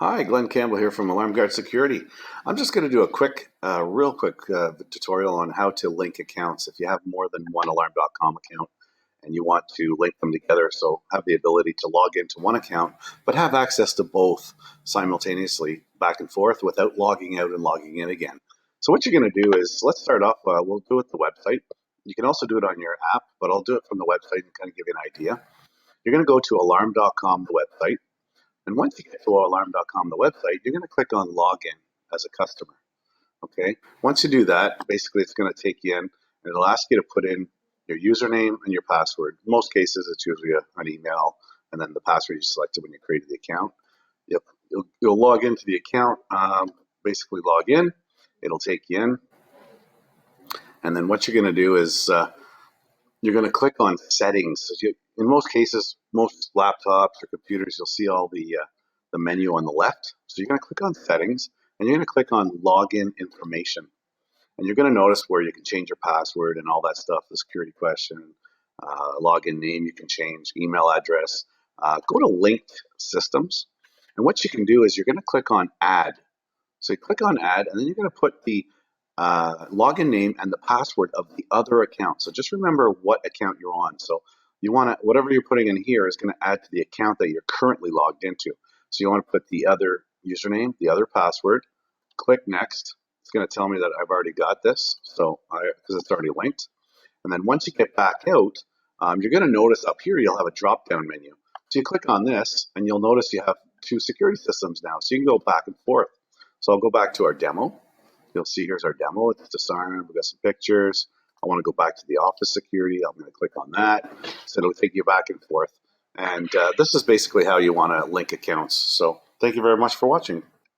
Hi, Glenn Campbell here from Alarm Guard Security. I'm just going to do a real quick tutorial on how to link accounts. If you have more than one Alarm.com account and you want to link them together, so have the ability to log into one account, but have access to both simultaneously back and forth without logging out and logging in again. So what you're going to do is, let's start off, we'll do it the website. You can also do it on your app, but I'll do it from the website and kind of give you an idea. You're going to go to alarm.com, the website. And once you get to alarm.com, the website, you're going to click on login as a customer. Okay. Once you do that, basically it's going to take you in and it'll ask you to put in your username and your password. In most cases, it's usually an email and then the password you selected when you created the account. You'll log into the account, basically log in. It'll take you in. And then what you're going to do is you're going to click on settings. So in most cases, most laptops or computers, you'll see all the menu on the left. So you're going to click on settings and you're going to click on login information. And you're going to notice where you can change your password and all that stuff, the security question, login name you can change, email address. Go to linked systems. And what you can do is you're going to click on add. So you click on add and then you're going to put the login name and the password of the other account. So just remember what account you're on. So you want to, whatever you're putting in here is going to add to the account that you're currently logged into. So you want to put the other username, the other password, click next. It's going to tell me that I've already got this, so because it's already linked. And then once you get back out, you're going to notice up here you'll have a drop-down menu. So you click on this, and you'll notice you have two security systems now. So you can go back and forth. So I'll go back to our demo. You'll see here's our demo. It's disarmed. We've got some pictures. I want to go back to the office security. I'm going to click on that. So it'll take you back and forth. And this is basically how you want to link accounts. So thank you very much for watching.